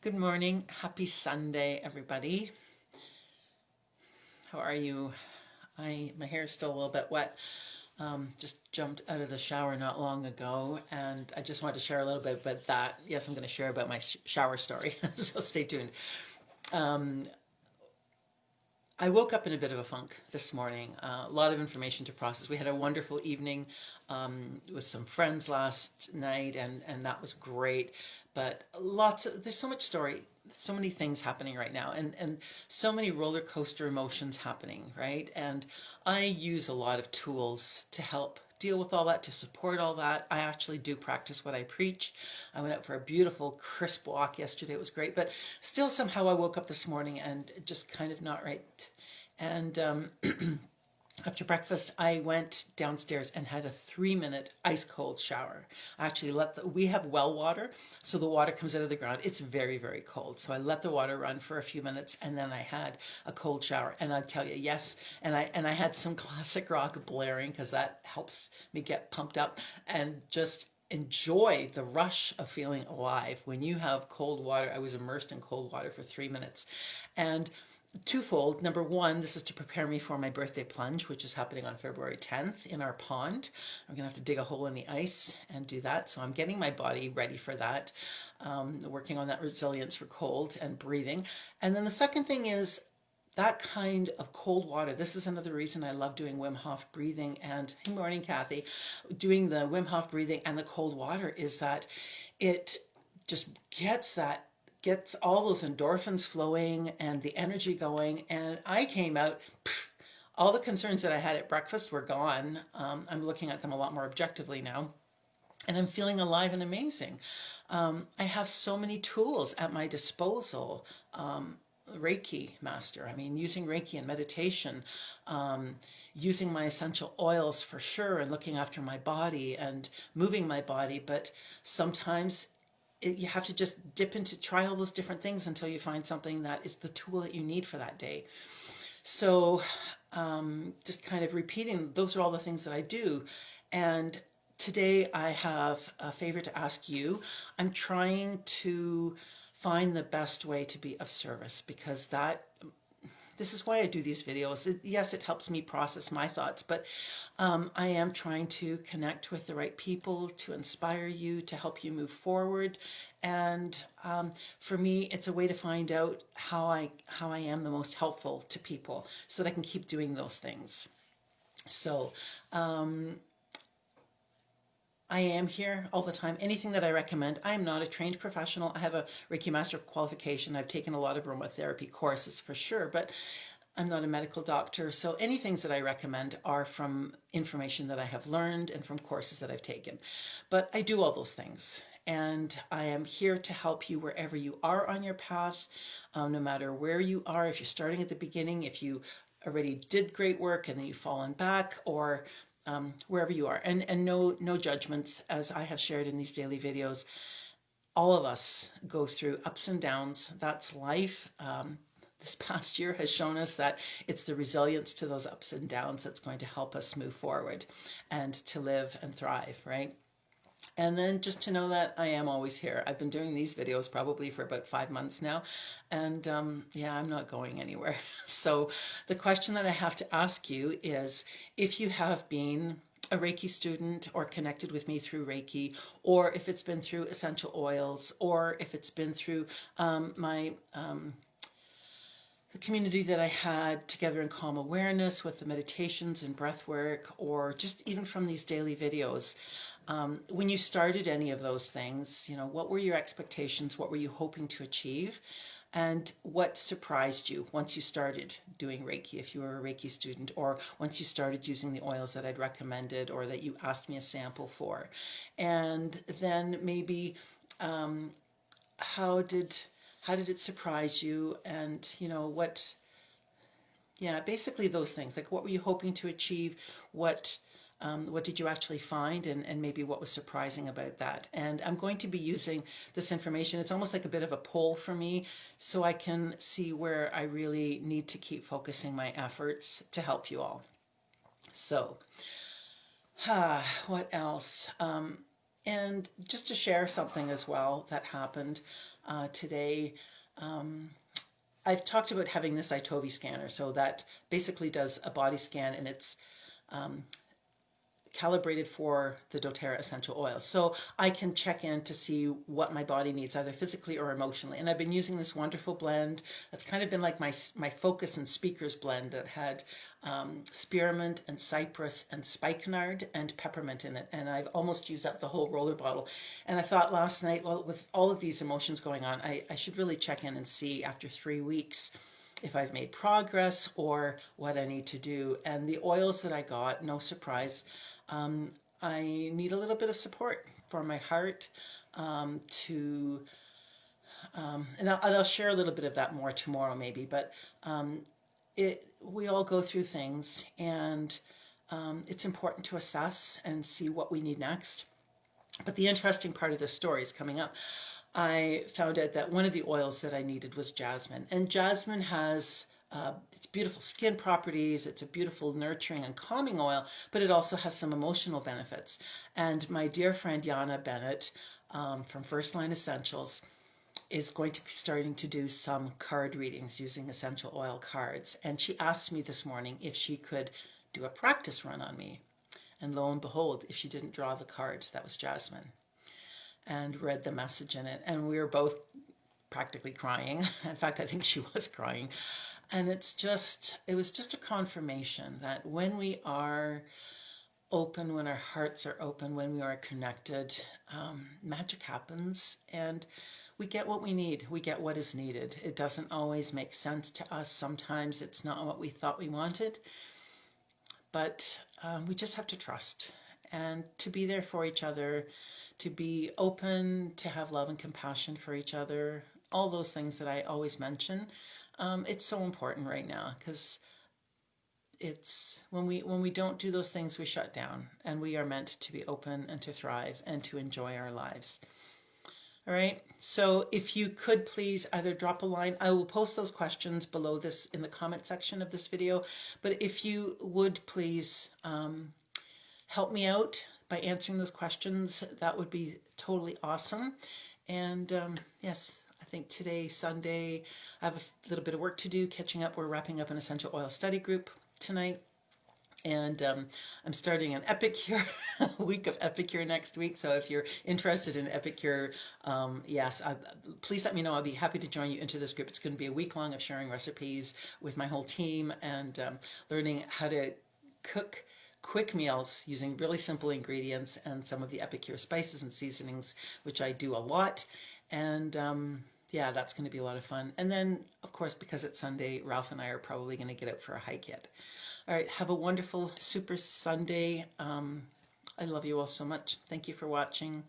Good morning. Happy Sunday, everybody. How are you? My hair is still a little bit wet. Just jumped out of the shower not long ago, and I just wanted to share a little bit about that. Yes, I'm going to share about my shower story, so stay tuned. I woke up in a bit of a funk this morning. A lot of information to process. We had a wonderful evening with some friends last night, and that was great. But there's so much story, so many things happening right now, and so many roller coaster emotions happening, right? And I use a lot of tools to help deal with all that, to support all that. I actually do practice what I preach. I went out for a beautiful crisp walk yesterday. It was great, but still somehow I woke up this morning and just kind of not right. And after breakfast, I went downstairs and had a 3-minute ice cold shower. I actually we have well water, so the water comes out of the ground. It's very, very cold. So I let the water run for a few minutes, and then I had a cold shower. And I tell you, yes, and I had some classic rock blaring because that helps me get pumped up and just enjoy the rush of feeling alive. When you have cold water, I was immersed in cold water for 3 minutes. And twofold. Number one, this is to prepare me for my birthday plunge, which is happening on February 10th in our pond. I'm going to have to dig a hole in the ice and do that. So I'm getting my body ready for that, working on that resilience for cold and breathing. And then the second thing is that kind of cold water. This is another reason I love doing Wim Hof breathing. And good morning, Kathy. Doing the Wim Hof breathing and the cold water is that it just gets all those endorphins flowing and the energy going. And I came out, all the concerns that I had at breakfast were gone. I'm looking at them a lot more objectively now. And I'm feeling alive and amazing. I have so many tools at my disposal. Reiki master. I mean, using Reiki and meditation, using my essential oils for sure, and looking after my body and moving my body. But sometimes you have to just dip into try all those different things until you find something that is the tool that you need for that day. So just kind of repeating, those are all the things that I do. And today I have a favor to ask you. I'm trying to find the best way to be of service because this is why I do these videos. Yes, it helps me process my thoughts, but I am trying to connect with the right people to inspire you, to help you move forward. And for me, it's a way to find out how I am the most helpful to people so that I can keep doing those things. So I am here all the time. Anything that I recommend, I am not a trained professional. I have a Reiki Master qualification. I've taken a lot of aromatherapy courses for sure, but I'm not a medical doctor. So any things that I recommend are from information that I have learned and from courses that I've taken. But I do all those things. And I am here to help you wherever you are on your path, no matter where you are. If you're starting at the beginning, if you already did great work and then you've fallen back, or wherever you are, and no judgments, as I have shared in these daily videos. All of us go through ups and downs. That's life. This past year has shown us that it's the resilience to those ups and downs that's going to help us move forward and to live and thrive, right? And then just to know that I am always here. I've been doing these videos probably for about 5 months now. And yeah, I'm not going anywhere. So the question that I have to ask you is if you have been a Reiki student or connected with me through Reiki, or if it's been through essential oils, or if it's been through the community that I had together in calm awareness with the meditations and breath work, or just even from these daily videos. When you started any of those things, what were your expectations? What were you hoping to achieve? And what surprised you once you started doing Reiki, if you were a Reiki student, or once you started using the oils that I'd recommended or that you asked me a sample for? And then maybe how did it surprise you? And basically those things, like what were you hoping to achieve? What did you actually find, and maybe what was surprising about that? And I'm going to be using this information. It's almost like a bit of a poll for me, so I can see where I really need to keep focusing my efforts to help you all. So, what else? And just to share something as well that happened today, I've talked about having this Itovi scanner. So that basically does a body scan, and it's calibrated for the doTERRA essential oils. So I can check in to see what my body needs, either physically or emotionally. And I've been using this wonderful blend that's kind of been like my focus and speakers blend that had spearmint and cypress and spikenard and peppermint in it. And I've almost used up the whole roller bottle. And I thought last night, well, with all of these emotions going on, I should really check in and see after 3 weeks if I've made progress or what I need to do. And the oils that I got, no surprise, I need a little bit of support for my heart and I'll share a little bit of that more tomorrow maybe, but we all go through things, and it's important to assess and see what we need next. But the interesting part of this story is coming up. I found out that one of the oils that I needed was jasmine, and jasmine has it's beautiful skin properties. It's a beautiful nurturing and calming oil, but it also has some emotional benefits. And my dear friend Yana Bennett from First Line Essentials is going to be starting to do some card readings using essential oil cards. And she asked me this morning if she could do a practice run on me. And lo and behold, if she didn't draw the card, that was jasmine, and read the message in it. And we were both practically crying. In fact, I think she was crying. And it was just a confirmation that when we are open, when our hearts are open, when we are connected, magic happens, and we get what we need. We get what is needed. It doesn't always make sense to us. Sometimes it's not what we thought we wanted, but we just have to trust and to be there for each other, to be open, to have love and compassion for each other, all those things that I always mention. It's so important right now, because it's when we don't do those things, we shut down, and we are meant to be open and to thrive and to enjoy our lives. All right, so if you could please either drop a line, I will post those questions below this in the comment section of this video, but if you would please help me out by answering those questions, that would be totally awesome. And yes, I think today, Sunday, I have a little bit of work to do, catching up. We're wrapping up an essential oil study group tonight. And I'm starting an Epicure, a week of Epicure next week. So if you're interested in Epicure, yes, please let me know. I'll be happy to join you into this group. It's going to be a week long of sharing recipes with my whole team and learning how to cook quick meals using really simple ingredients and some of the Epicure spices and seasonings, which I do a lot. And yeah, that's going to be a lot of fun. And then, of course, because it's Sunday, Ralph and I are probably going to get out for a hike yet. All right, have a wonderful Super Sunday. I love you all so much. Thank you for watching.